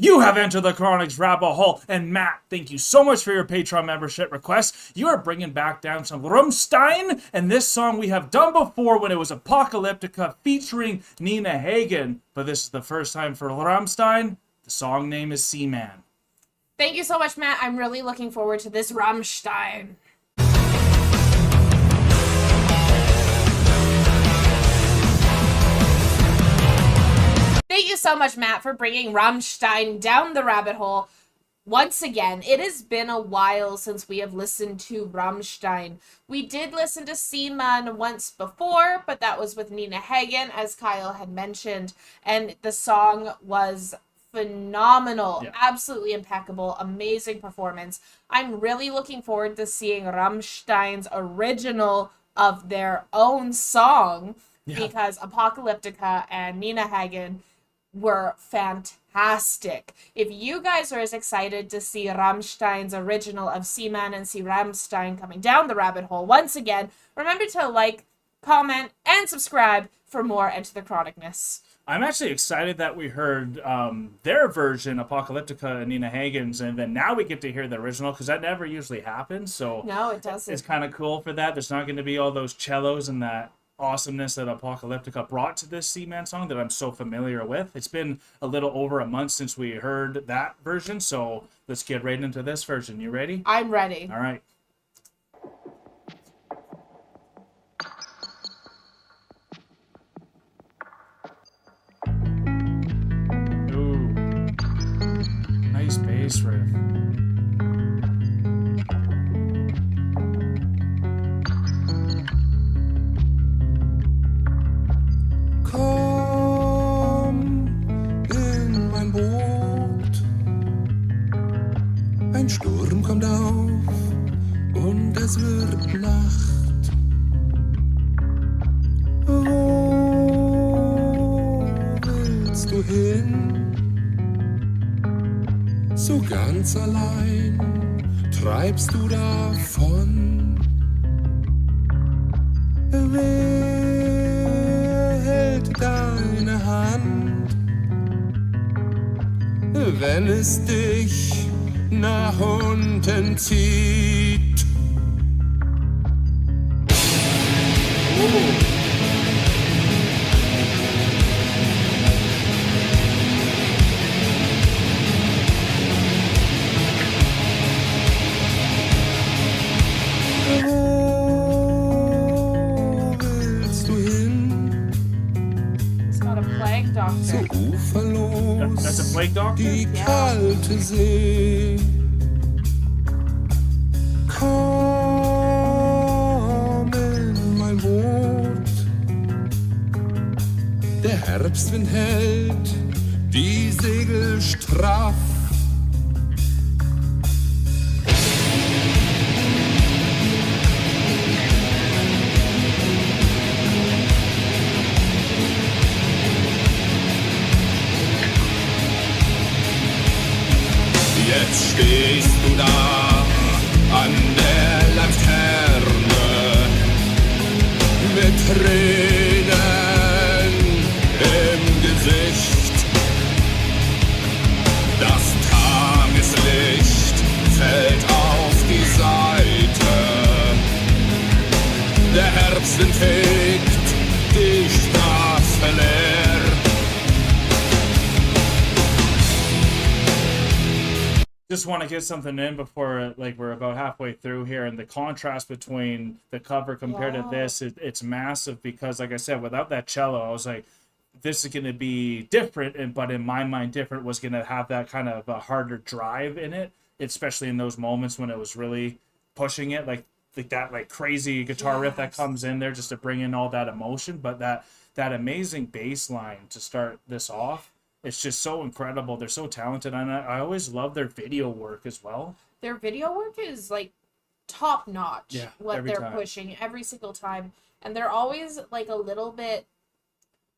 You have entered the Chronic's rabbit hole, and Matt, thank you so much for your Patreon membership request. You are bringing back down some Rammstein, and this song we have done before when it was Apocalyptica featuring Nina Hagen, but this is the first time for Rammstein. The song name is Seemann. Thank you so much, Matt. I'm really looking forward to this Rammstein. Thank you so much, Matt, for bringing Rammstein down the rabbit hole. Once again, it has been a while since we have listened to Rammstein. We did listen to Seemann once before, but that was with Nina Hagen, as Kyle had mentioned, and the song was phenomenal. Yeah. Absolutely impeccable, amazing performance. I'm really looking forward to seeing Rammstein's original of their own song, because Apocalyptica and Nina Hagen were fantastic. If you guys are as excited to see Rammstein's original of Seemann and see Rammstein coming down the rabbit hole once again, remember to like, comment, and subscribe for more EntertheCronicness. I'm actually excited that we heard their version, Apocalyptica and Nina Hagen's, and then now we get to hear the original, because that never usually happens. So no, it doesn't. It's kind of cool for that. There's not going to be all those cellos and that awesomeness that Apocalyptica brought to this Seemann song that I'm so familiar with. It's been a little over a month since we heard that version, so let's get right into this version. You ready? I'm ready. All right. Ooh. Nice bass riff. Ein Sturm kommt auf und es wird Nacht. Wo willst du hin? So ganz allein treibst du davon. Wer hält deine Hand, wenn es dich nach unten zieht? Wo willst du hin? It's not a plague doctor. So uferlos. That's a plague doctor? Die kalte See. Komm in mein Boot. Der Herbstwind hält die Segel straff. Jetzt stehst du da an der Laterne mit Tränen im Gesicht. Das Tageslicht fällt auf die Seite. Der Herbstwind fegt die Straße leer. Just want to get something in before, like, we're about halfway through here, and the contrast between the cover compared to this, it's massive, because, like I said, without that cello, I was like, this is going to be different, but in my mind, different was going to have that kind of a harder drive in it, especially in those moments when it was really pushing it, like that like crazy guitar riff that comes in there just to bring in all that emotion, but that amazing bass line to start this off. It's just so incredible. They're so talented, and I always love their video work as well. Their video work is like top notch. Yeah, what they're pushing every single time, and they're always like a little bit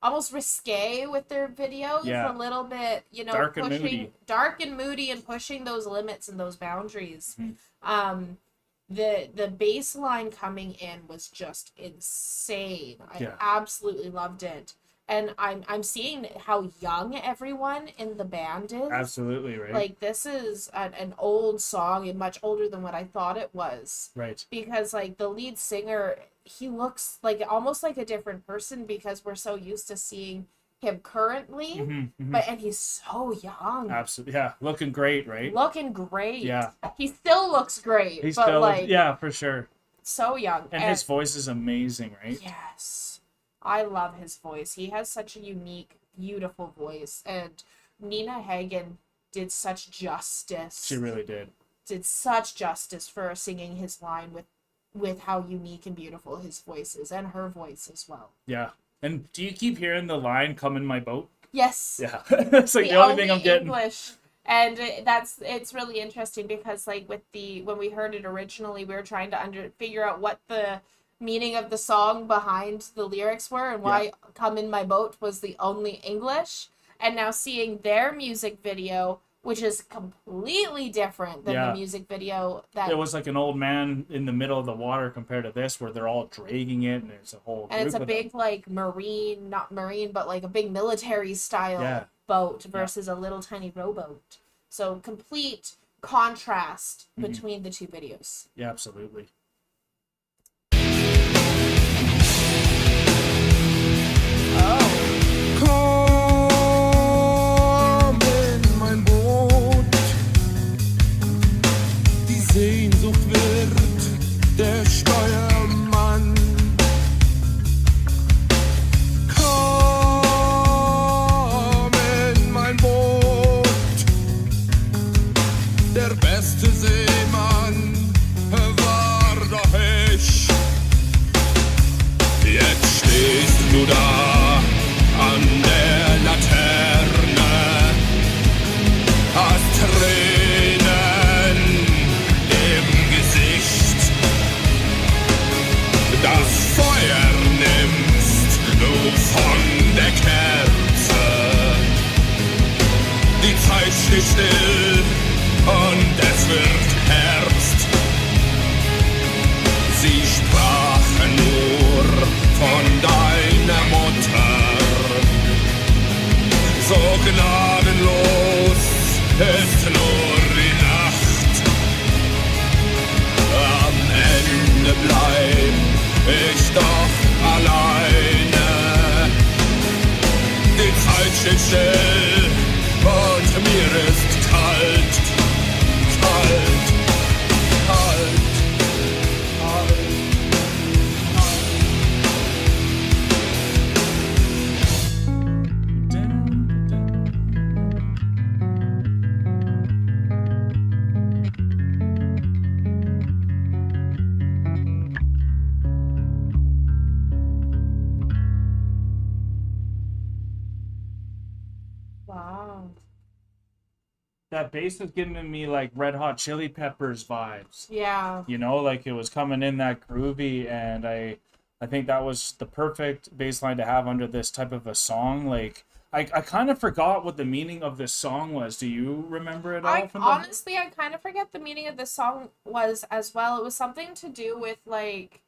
almost risque with their videos. Yeah. A little bit, you know, Dark and pushing moody. dark and moody and pushing those limits and those boundaries. Mhm. The bass line coming in was just insane. I absolutely loved it. and I'm seeing how young everyone in the band is. Absolutely, right? Like, this is an old song and much older than what I thought it was. Right. Because, like, the lead singer, he looks like almost like a different person because we're so used to seeing him currently. But and he's so young. Absolutely. Yeah. Looking great, right? Looking great. Yeah. He still looks great. He's but still, like, yeah, for sure. so young. And his voice is amazing, right? Yes. I love his voice. He has such a unique, beautiful voice. And Nina Hagen did such justice. She really did. Did such justice for singing his line with how unique and beautiful his voice is, and her voice as well. Yeah. And do you keep hearing the line, "Come in my boat"? Yes. Yeah. It's like the only thing I'm getting. English. And it's really interesting because, like, when we heard it originally, we were trying to figure out what the meaning of the song behind the lyrics were and why "Come in my boat" was the only English. And now seeing their music video, which is completely different than the music video that it was like an old man in the middle of the water compared to this, where they're all dragging it, and it's a whole. And it's a group of big, like, not marine, but like a big military style boat versus a little tiny rowboat. So complete contrast between the two videos. Yeah, absolutely. Komm in mein Boot. Die Sehnsucht wird der Steuermann. Komm in mein Boot. Der beste Seemann war doch ich. Jetzt stehst du da an der Laterne, hast Tränen im Gesicht. Das Feuer nimmst du von der Kerze. Die Zeit steht still und es wird Herbst. Sie sprachen nur von deiner Mutter. So gnadenlos ist nur die Nacht. Am Ende bleib ich doch alleine. Die Zeit steht still und mir ist kalt, kalt, kalt, kalt. Wow. That bass was giving me like Red Hot Chili Peppers vibes. Yeah. You know, like it was coming in that groovy, and I think that was the perfect bass line to have under this type of a song. Like I kind of forgot what the meaning of this song was. Do you remember it all? Honestly, I kind of forget the meaning of the song was as well. It was something to do with, like,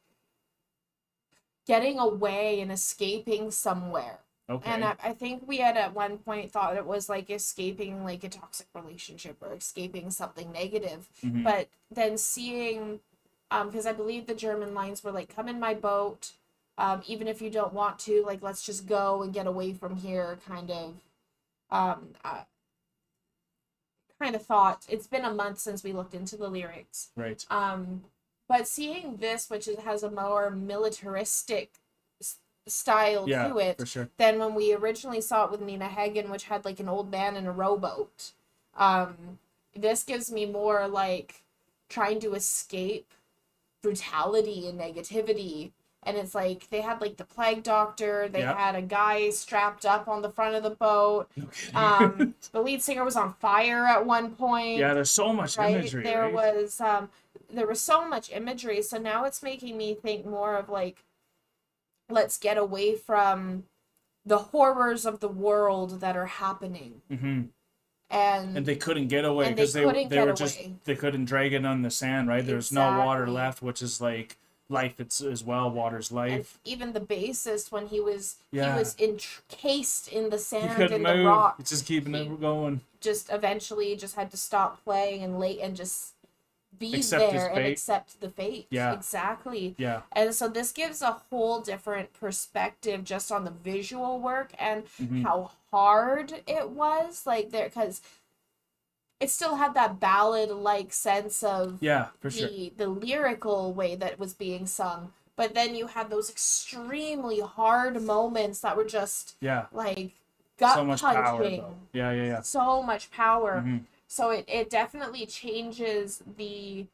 getting away and escaping somewhere. Okay. And I think we had at one point thought it was like escaping like a toxic relationship or escaping something negative. But then seeing, because I believe the German lines were like, "Come in my boat, even if you don't want to, like, let's just go and get away from here," kind of thought. It's been a month since we looked into the lyrics. Right. But seeing this, which has a more militaristic style to it for sure. than when we originally saw it with Nina Hagen, which had like an old man in a rowboat. This gives me more like trying to escape brutality and negativity. And it's like they had like the plague doctor, they had a guy strapped up on the front of the boat. The lead singer was on fire at one point. Yeah, there's so much imagery. There was so much imagery, so now it's making me think more of like, let's get away from the horrors of the world that are happening. And they couldn't get away because they couldn't drag it on the sand, right? There's no water left, which is like life it's as well, water's life. And even the bassist, when he was Yeah. encased in the He sand couldn't and the move. rock, It's just keeping it going. just eventually just had to stop playing and just be Accept his there and fate. accept the fate. Yeah. Exactly. Yeah. And so this gives a whole different perspective just on the visual work and Mm-hmm. how hard it was. Like there, because it still had that ballad like sense of Yeah, for sure. the lyrical way that was being sung. But then you had those extremely hard moments that were just Yeah. like gut So much punching. power though. Yeah. So much power. Mm-hmm. So it definitely changes the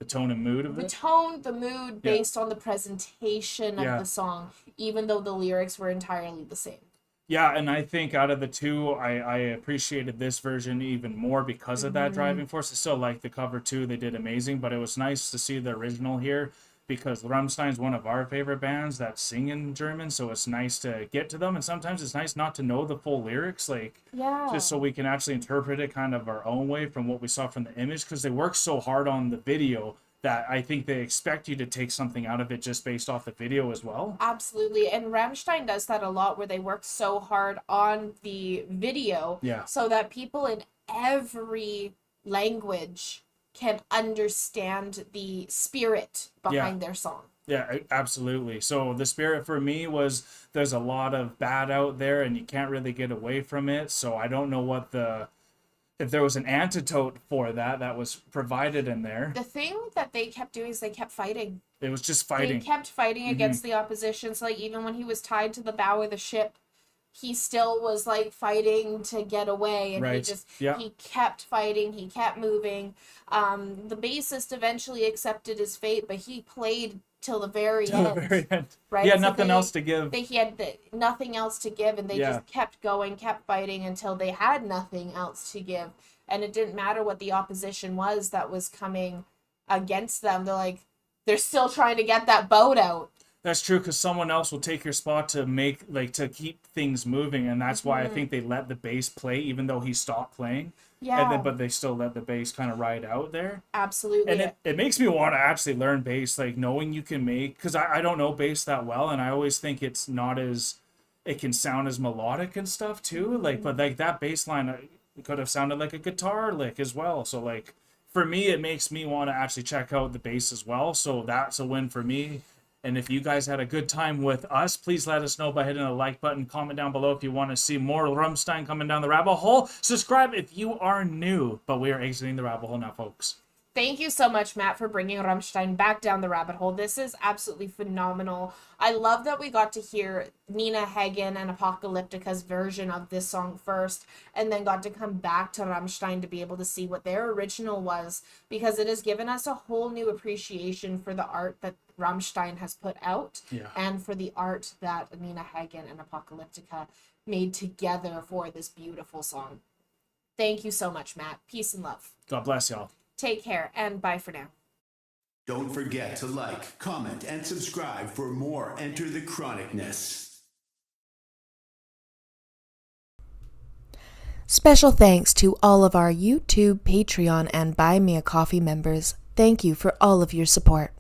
The tone and mood of it. tone, the mood Yeah. based on the presentation of Yeah. the song, even though the lyrics were entirely the same. Yeah, and I think out of the two, I appreciated this version even more because of that driving force. I still like the cover too; they did amazing. But it was nice to see the original here because Rammstein's one of our favorite bands that sing in German, so it's nice to get to them. And sometimes it's nice not to know the full lyrics, like Yeah. just so we can actually interpret it kind of our own way from what we saw from the image, because they work so hard on the video that I think they expect you to take something out of it just based off the video as well. Absolutely. And Rammstein does that a lot where they work so hard on the video Yeah. so that people in every language can understand the spirit behind their song. Yeah, absolutely. So the spirit for me was there's a lot of bad out there and you can't really get away from it. So I don't know what if there was an antidote for that was provided in there. The thing that they kept doing is they kept fighting. It was just fighting. They kept fighting against the opposition. So like even when he was tied to the bow of the ship, he still was like fighting to get away, and Right. he kept fighting, he kept moving. The bassist eventually accepted his fate, but he played till the very Till end. the very end. Right? He had So nothing else to give. he had nothing else to give, and they Yeah. just kept going, kept fighting until they had nothing else to give. And it didn't matter what the opposition was that was coming against them. They're still trying to get that boat out. That's true, because someone else will take your spot to keep things moving, and that's why I think they let the bass play even though he stopped playing. Yeah. But they still let the bass kind of ride out there. Absolutely. And it makes me want to actually learn bass, like knowing you can make, because I don't know bass that well, and I always think it's not as, it can sound as melodic and stuff too. But that bass line could have sounded like a guitar lick as well. So like for me, it makes me want to actually check out the bass as well. So that's a win for me. And if you guys had a good time with us, please let us know by hitting the like button. Comment down below if you want to see more Rammstein coming down the rabbit hole. Subscribe if you are new. But we are exiting the rabbit hole now, folks. Thank you so much, Matt, for bringing Rammstein back down the rabbit hole. This is absolutely phenomenal. I love that we got to hear Nina Hagen and Apocalyptica's version of this song first, and then got to come back to Rammstein to be able to see what their original was, because it has given us a whole new appreciation for the art that Rammstein has put out, and for the art that Nina Hagen and Apocalyptica made together for this beautiful song. Thank you so much, Matt. Peace and love. God bless y'all. Take care, and bye for now. Don't forget to like, comment, and subscribe for more Enter the Chronicness. Special thanks to all of our YouTube, Patreon, and Buy Me a Coffee members. Thank you for all of your support.